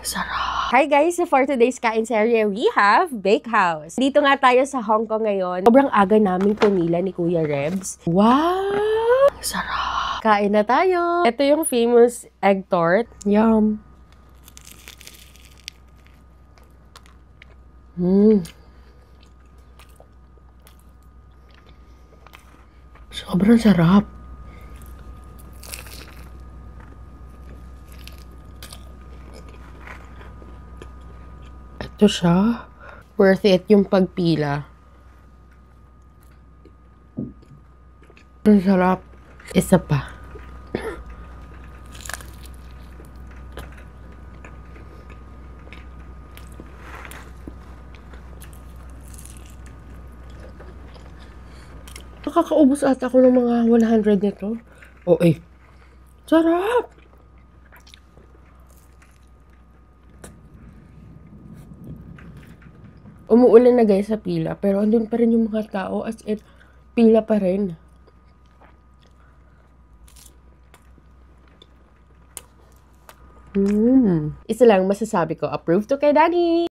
Sarap! Hi guys! So for today's kain serye, we have Bakehouse. Dito nga tayo sa Hong Kong ngayon. Sobrang aga namin pumila ni Kuya Rebs. Wow! Sarap! Kain na tayo! Ito yung famous egg tart. Yum! Sobrang sarap. Ito siya. Worth it yung pagpila. Ang sarap. Isa pa. Nakakaubos ata ako ng mga 100 nito. Oh, eh. Sarap! Umuulan na guys sa pila, pero andun pa rin yung mga tao as in, pila pa rin. Isa lang masasabi ko, approve to kay Daddy!